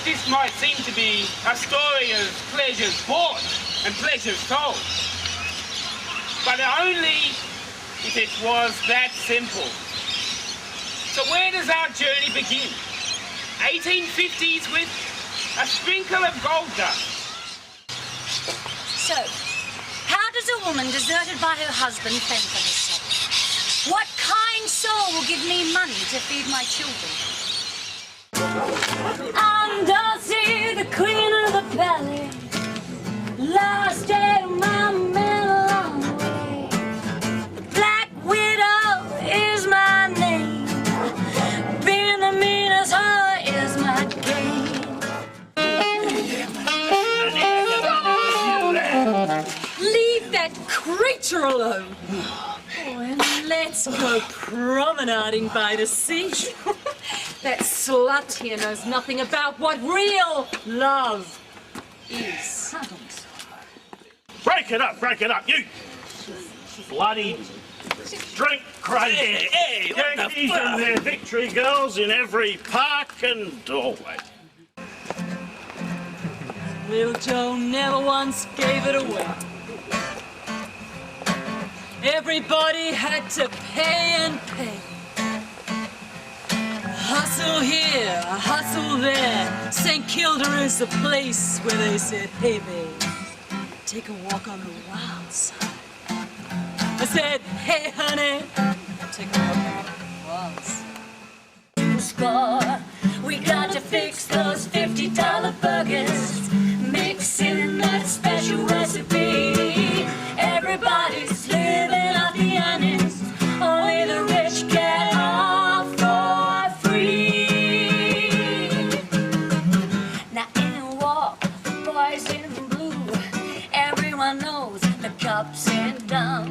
this might seem to be a story of pleasures bought and pleasures told, but only if it was that simple. So where does our journey begin? 1850s with a sprinkle of gold dust. So, how does a woman deserted by her husband fend for herself? What kind soul will give me money to feed my children? I'm Dulcie, the queen of the valley. Last day of my man along the way. The Black Widow is my name. Being the meanest whore is my game. Leave that creature alone. Oh, and let's go promenading by the sea. That slut here knows nothing about what real love is. Break it up, you bloody drink crazy. Hey, what the Yankees fuck? and their victory girls in every park and doorway. Little Joe never once gave it away. Everybody had to pay and pay. Hustle here, hustle there. St. Kilda is the place where they said, hey babe, take a walk on the wild side. I said, hey honey, take a walk on the wild side. Score, we got to fix those $50 burgers. Mix in that special recipe. Everybody's living off the onions. Only the rich get off for free. Now in walk the boys in blue. Everyone knows the cups ain't dumb.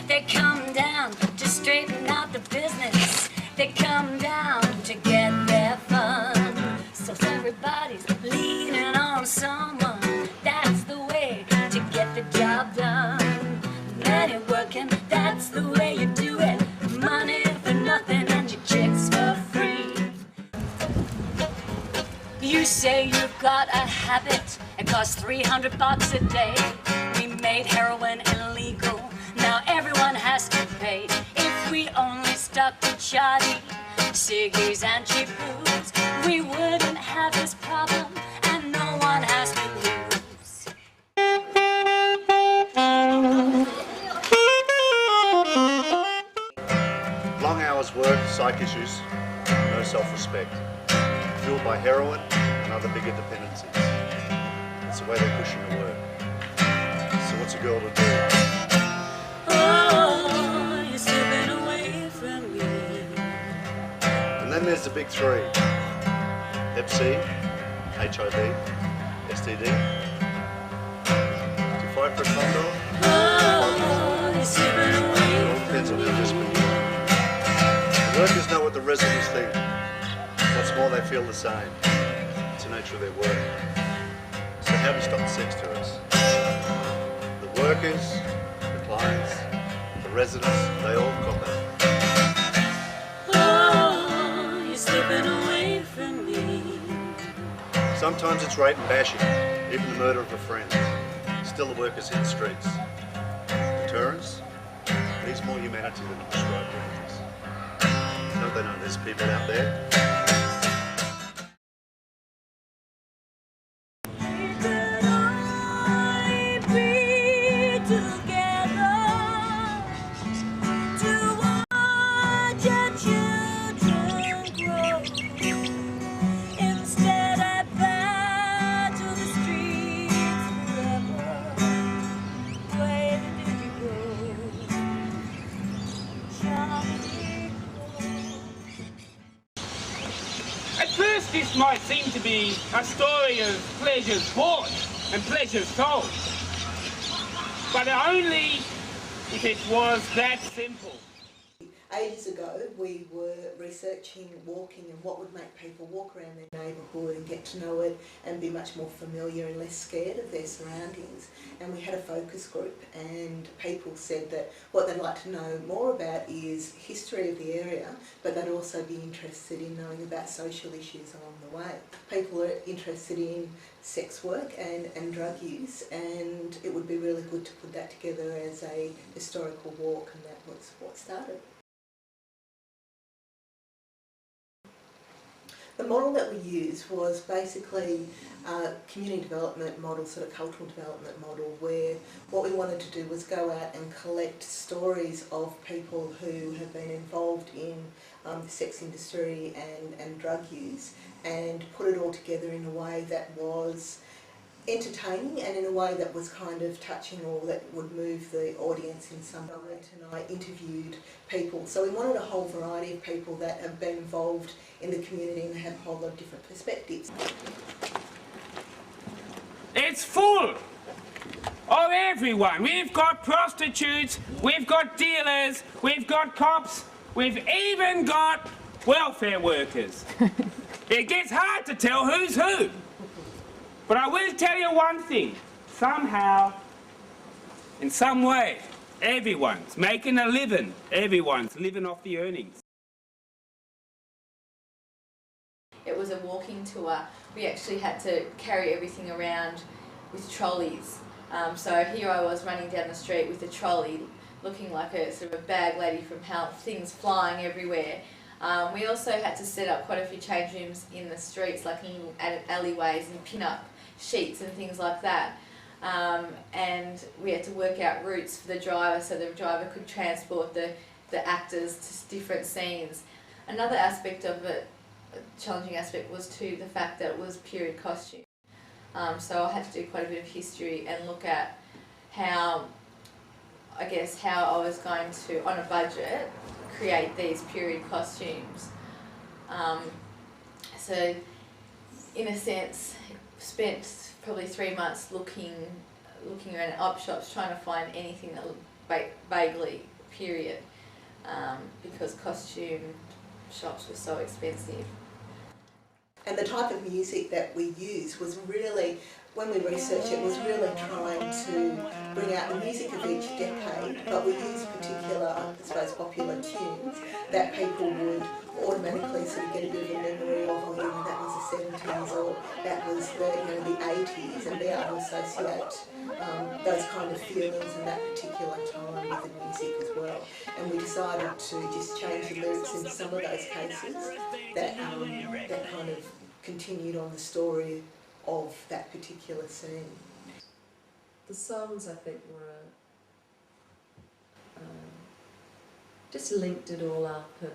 They come down to straighten out the business. They come down to get their fun. So everybody's leaning on someone. That's the way to get the job done. Money working, that's the way you do it. Money for nothing and your chicks for free. You say you've got a habit. It costs $300 a day. We made heroin illegal. Now everyone has to pay. If we only stuck to shoddy ciggies and cheap booze, we wouldn't have this problem, and no one has to lose. Long hours work, psych issues, no self-respect. Fueled by heroin and other bigger dependencies. It's the way they push you to work. So what's a girl to do? Oh, you're slipping away from me. And then there's the big three. Hep C, HIV, STD. To fight for a condom, Oh, you're slipping away it all depends on how desperate you are. The workers know what the residents think. What's more, they feel the same. It's the nature of their work. So how do we stop the sex tourists? The workers, the clients, the residents, they all cop it. Oh, you're slipping away from me. Sometimes it's rape and bashing, even the murder of a friend. Still the workers hit the streets. Deterrence needs more humanity than the prescribed remedies. Don't they know there's people out there? At first this might seem to be a story of pleasures bought and pleasures told, but only if it was that simple. ages ago we were researching walking and what would make people walk around their neighbourhood and get to know it and be much more familiar and less scared of their surroundings. And we had a focus group, and people said that what they'd like to know more about is history of the area, but they'd also be interested in knowing about social issues along the way. People are interested in sex work and drug use, and it would be really good to put that together as a historical walk, and that was what started. The model that we used was basically a community development model, sort of cultural development model, where what we wanted to do was go out and collect stories of people who have been involved in the sex industry and drug use, and put it all together in a way that was entertaining and in a way that was kind of touching or that would move the audience in some way. And I interviewed people, so we wanted a whole variety of people that have been involved in the community and have a whole lot of different perspectives. It's full of everyone. We've got prostitutes, we've got dealers, we've got cops, we've even got welfare workers. It gets hard to tell who's who. But I will tell you one thing, somehow, in some way, everyone's making a living. Everyone's living off the earnings. It was a walking tour. We actually had to carry everything around with trolleys. So here I was running down the street with a trolley, looking like a sort of a bag lady from hell, things flying everywhere. We also had to set up quite a few change rooms in the streets, like in alleyways, and pin up sheets and things like that. And we had to work out routes for the driver so the driver could transport the actors to different scenes. Another aspect of it, a challenging aspect, was to the fact that it was period costume. So I had to do quite a bit of history and look at how I was going to, on a budget, create these period costumes. So in a sense, spent probably 3 months looking around at op shops trying to find anything that looked vaguely period, because costume shops were so expensive. And the type of music that we used was really, when we researched it, was really trying to bring out the music of each decade, but we used particular, I suppose, popular tunes that people would automatically sort of get a bit of a memory of, oh, you know, that was the 70s or that was the 80s, and be able to associate those kind of feelings in that particular time with the music as well. And we decided to just change the lyrics in some of those cases that kind of continued on the story of that particular scene. The songs, I think, were just linked it all up and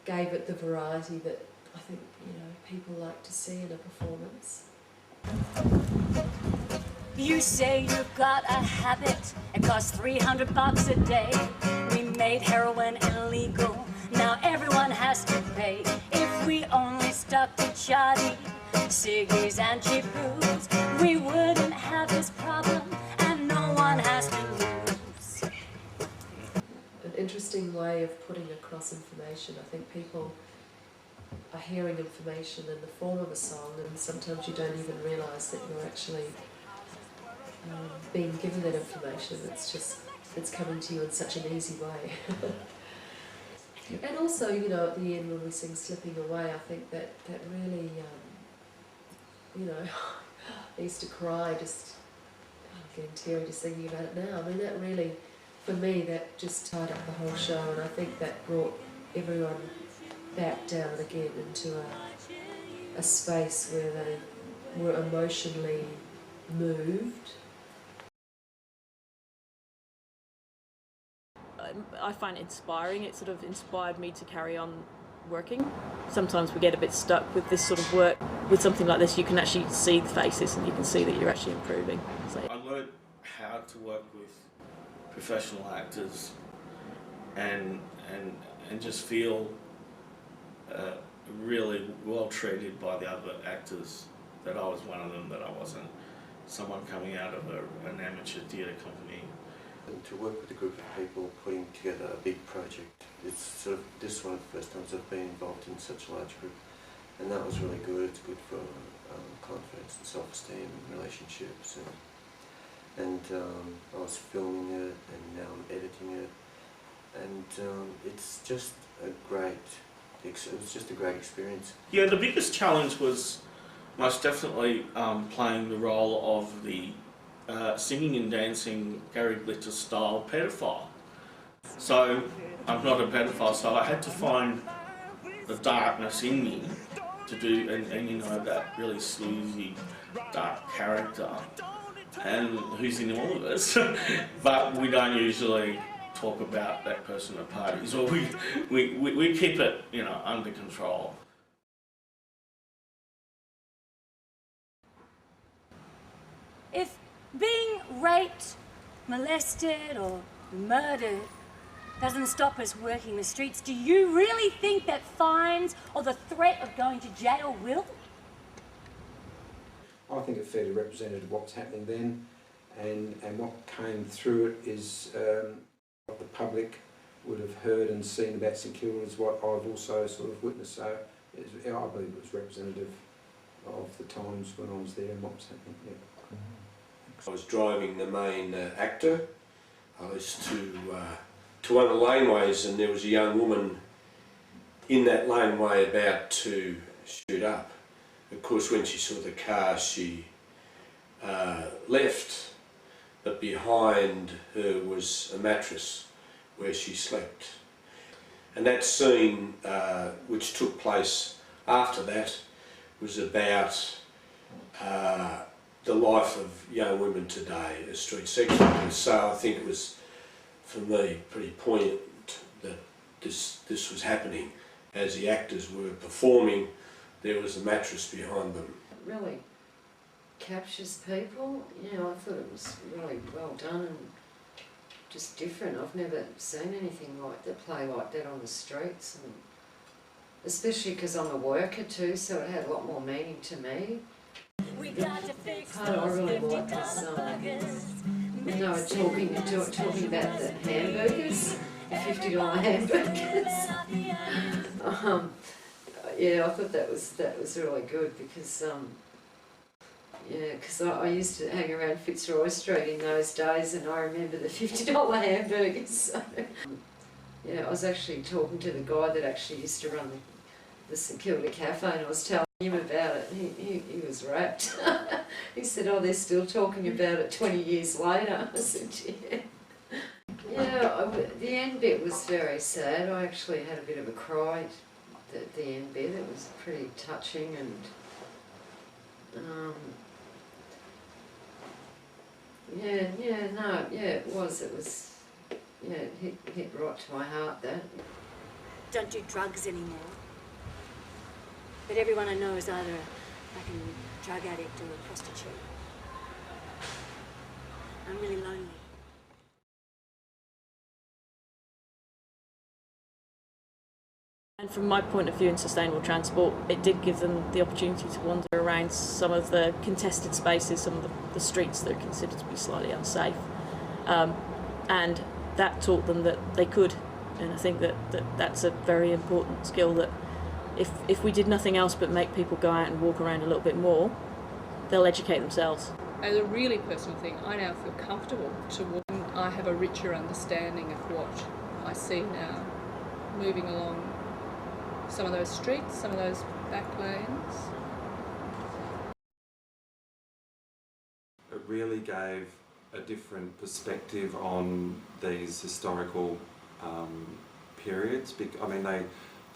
gave it the variety that I think people like to see in a performance. You say you've got a habit, it costs $300 a day. We made heroin illegal, now everyone has to pay. If we only stuck to Jody, ciggies and cheap booze, we wouldn't have this problem and no one has to lose. An interesting way of putting across information. I think people are hearing information in the form of a song, and sometimes you don't even realise that you're actually being given that information. It's coming to you in such an easy way. And also, at the end when we sing Slipping Away, I think that really, I used to cry just getting teary just thinking about it now. I mean, that really, for me, that just tied up the whole show, and I think that brought everyone back down again into a space where they were emotionally moved. I find it inspiring. It sort of inspired me to carry on working. Sometimes we get a bit stuck with this sort of work. With something like this, you can actually see the faces and you can see that you're actually improving. So I learned how to work with professional actors and just feel really well treated by the other actors, that I was one of them, that I wasn't someone coming out of an amateur theatre company. and to work with a group of people putting together a big project. It's sort of this one of the first times I've been involved in such a large group, and that was really good. It's good for confidence and self-esteem and relationships, and I was filming it and now I'm editing it, and it's just a great, it was just a great experience. Yeah, the biggest challenge was most definitely playing the role of the singing and dancing Gary Glitter style pedophile. So I'm not a pedophile, so I had to find the darkness in me to do, and you know, that really sleazy, dark character, and who's in all of us. But we don't usually talk about that person at parties, or we keep it, you know, under control. If being raped, molested or murdered doesn't stop us working the streets, do you really think that fines or the threat of going to jail will? I think it fairly represented what was happening then, and what came through it is what the public would have heard and seen about St Kilda is what I've also sort of witnessed. So I believe it was representative of the times when I was there and what was happening. Yeah. I was driving the main actor. I was to one of the laneways, and there was a young woman in that laneway about to shoot up. Of course, when she saw the car, she left, but behind her was a mattress where she slept. And that scene, which took place after that, was about the life of young women today as street sex workers. So I think it was, for me, pretty poignant that this was happening. As the actors were performing, there was a mattress behind them. It really captures people. You know, I thought it was really well done and just different. I've never seen anything like that, play like that on the streets, and especially because I'm a worker too, so it had a lot more meaning to me. Part I really liked was when they were talking about the hamburgers, the $50 hamburgers. Yeah, I thought that was really good because yeah, because I used to hang around Fitzroy Street in those days, and I remember the $50 hamburgers. So, yeah, I was actually talking to the guy that actually used to run the St Kilda Cafe, and I was telling him about it. He was rapt. He said, "Oh, they're still talking about it 20 years later." I said, "Yeah." Yeah, the end bit was very sad. I actually had a bit of a cry at the end bit. It was pretty touching, and it was, yeah, it hit right to my heart, that. Don't do drugs anymore. But everyone I know is either a fucking drug addict or a prostitute. I'm really lonely. And from my point of view in sustainable transport, it did give them the opportunity to wander around some of the contested spaces, some of the streets that are considered to be slightly unsafe. And that taught them that they could. And I think that's a very important skill, that if we did nothing else but make people go out and walk around a little bit more, they'll educate themselves. As a really personal thing, I now feel comfortable to walk. I have a richer understanding of what I see now, moving along some of those streets, some of those back lanes. It really gave a different perspective on these historical periods. I mean, they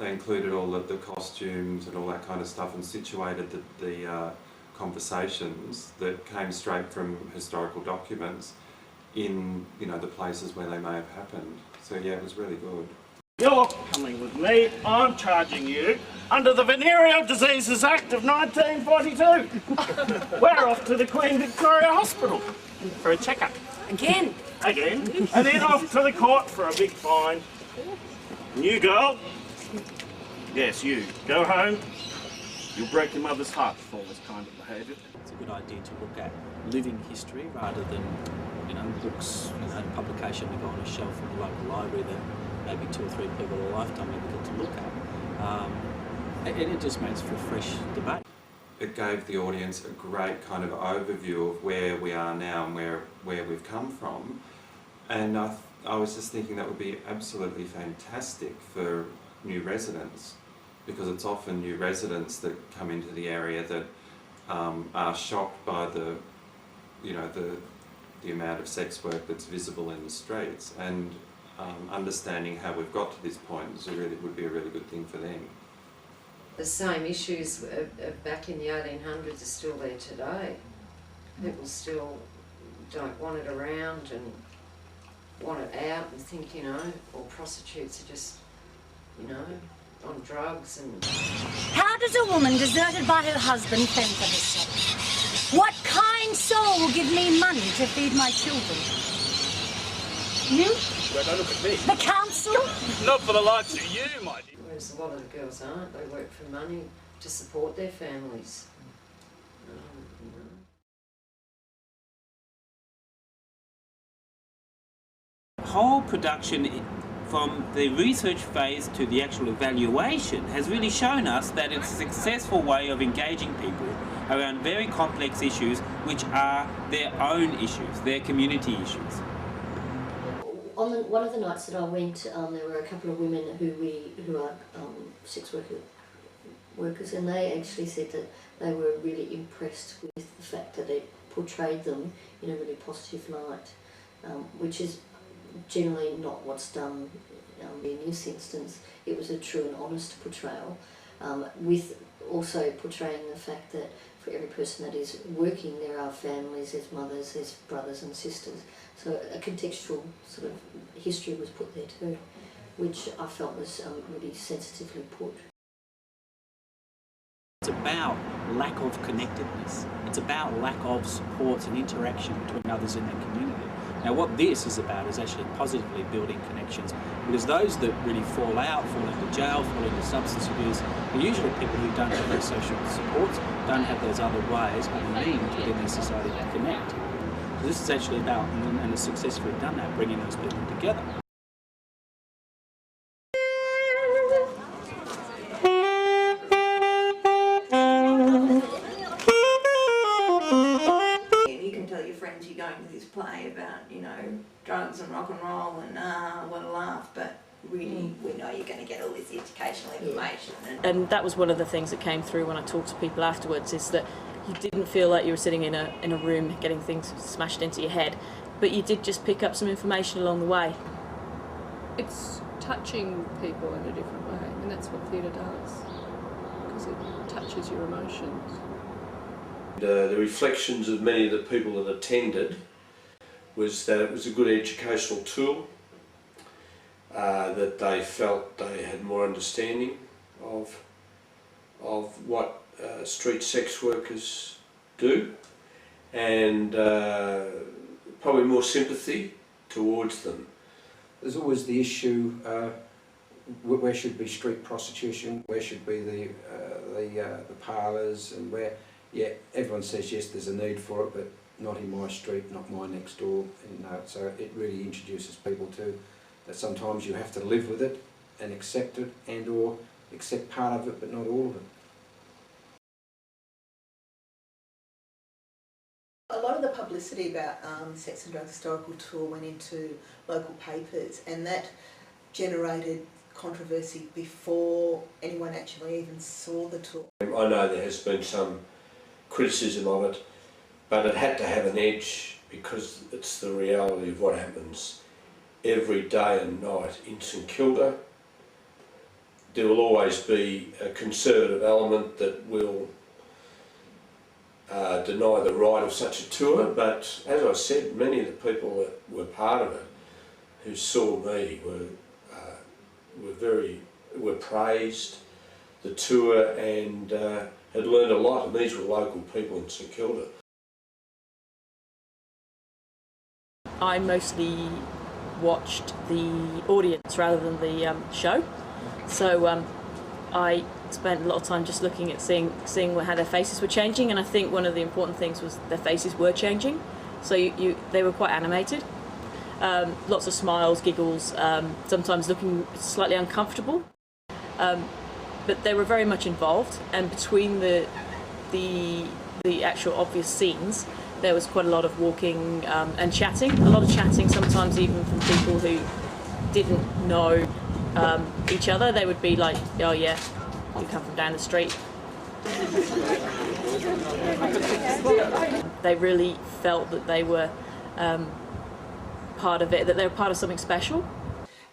included all of the costumes and all that kind of stuff, and situated the conversations that came straight from historical documents in, you know, the places where they may have happened. So yeah, it was really good. You're coming with me. I'm charging you under the Venereal Diseases Act of 1942. We're off to the Queen Victoria Hospital for a checkup. Again? Again. And then off to the court for a big fine. And you girl, yes you, go home. You'll break your mother's heart for all this kind of behaviour. a good idea to look at living history rather than, books, publication that go on a shelf in the local library that maybe 2 or 3 people a lifetime ever get to look at. It just makes for fresh debate. It gave the audience a great kind of overview of where we are now and where we've come from, and I was just thinking that would be absolutely fantastic for new residents, because it's often new residents that come into the area that are shocked by the amount of sex work that's visible in the streets, and understanding how we've got to this point would be a really good thing for them. The same issues back in the 1800s are still there today. People still don't want it around and want it out and think, or prostitutes are just, on drugs and... How does a woman deserted by her husband fend for herself? What kind soul will give me money to feed my children? You? Well, don't look at me. The council? Not for the likes of you, my dear. Whereas a lot of the girls aren't. They work for money to support their families. Whole production from the research phase to the actual evaluation has really shown us that it's a successful way of engaging people around very complex issues which are their own issues, their community issues. On one of the nights that I went, there were a couple of women who are sex workers, and they actually said that they were really impressed with the fact that it portrayed them in a really positive light, which is generally not what's done in this instance. It was a true and honest portrayal, with also portraying the fact that for every person that is working there are families, there's mothers, there's brothers and sisters. So a contextual sort of history was put there too, which I felt was really sensitively put. It's about lack of connectedness. It's about lack of support and interaction between others in the community. Now what this is about is actually positively building connections, because those that really fall out, fall into jail, fall into substance abuse, are usually people who don't have those social supports, don't have those other ways or means within their society to connect. So this is actually about, and has successfully done that, bringing those people together. You're going to this play about, drugs and rock and roll and what a laugh, but really we know you're going to get all this educational information. And that was one of the things that came through when I talked to people afterwards, is that you didn't feel like you were sitting in a room getting things smashed into your head, but you did just pick up some information along the way. It's touching people in a different way, and that's what theatre does, because it touches your emotions. The reflections of many of the people that attended was that it was a good educational tool, that they felt they had more understanding of what street sex workers do, and probably more sympathy towards them. There's always the issue, where should be street prostitution, where should be the parlours, and where, yeah, everyone says yes, there's a need for it, but not in my street, not my next door, and so it really introduces people to that sometimes you have to live with it and accept it, and or accept part of it but not all of it. A lot of the publicity about Sex and Drugs Historical Tour went into local papers, and that generated controversy before anyone actually even saw the tour. I know there has been some criticism of it, but it had to have an edge because it's the reality of what happens every day and night in St Kilda. There will always be a conservative element that will deny the right of such a tour, but as I said, many of the people that were part of it who saw me were praised the tour and had learned a lot, and these were local people in St Kilda. I mostly watched the audience rather than the show, so I spent a lot of time just looking at seeing how their faces were changing, and I think one of the important things was their faces were changing. So they were quite animated, lots of smiles, giggles, sometimes looking slightly uncomfortable, but they were very much involved. And between the actual obvious scenes, there was quite a lot of walking and chatting. A lot of chatting, sometimes even from people who didn't know each other. They would be like, "Oh yeah, you come from down the street." They really felt that they were part of it, that they were part of something special.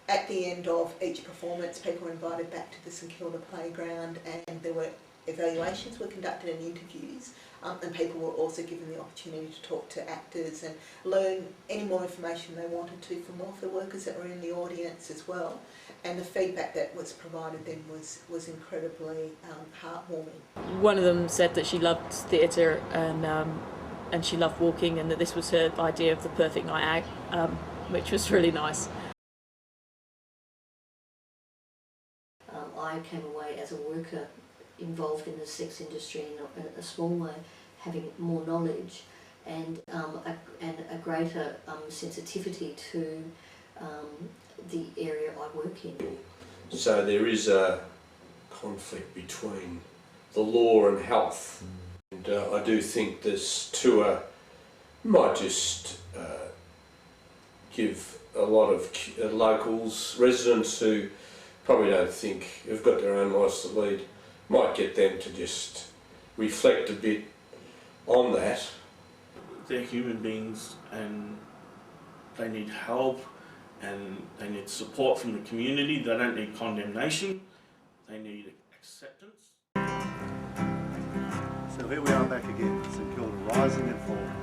At the end of each performance, people were invited back to the St Kilda playground, and there were evaluations were conducted and interviews, and people were also given the opportunity to talk to actors and learn any more information they wanted to from welfare workers that were in the audience as well. And the feedback that was provided then was incredibly heartwarming. One of them said that she loved theatre and she loved walking, and that this was her idea of the perfect night out, which was really nice. I came away as a worker involved in the sex industry in a small way, having more knowledge and a greater sensitivity to the area I work in. So there is a conflict between the law and health, and I do think this tour might just give a lot of locals, residents who probably don't think have got their own lives to lead, might get them to just reflect a bit on that. They're human beings and they need help and they need support from the community. They don't need condemnation, they need acceptance. So here we are back again, St Kilda rising and falling,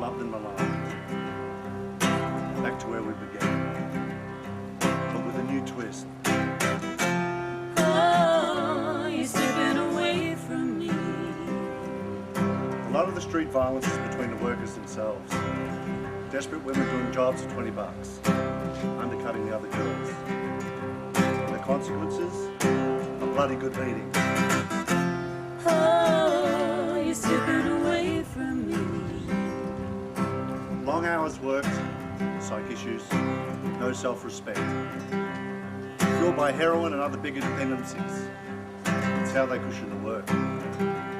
loved and maligned, back to where we began, but with a new twist. Oh, you're slipping away from me. A lot of the street violence is between the workers themselves. Desperate women doing jobs for $20, undercutting the other girls. And the consequences? A bloody good beating. Oh, you're slipping away from me. Long hours worked, psych issues, no self-respect. Fueled by heroin and other bigger dependencies. It's how they cushion the work.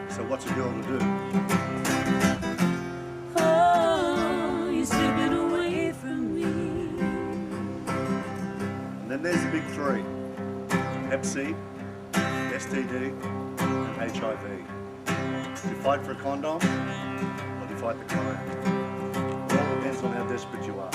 So what's a girl to do? Oh, you're slipping away from me. And then there's the big three. Hep C, STD, and HIV. Do you fight for a condom, or do you fight the crime? It all depends on how desperate you are.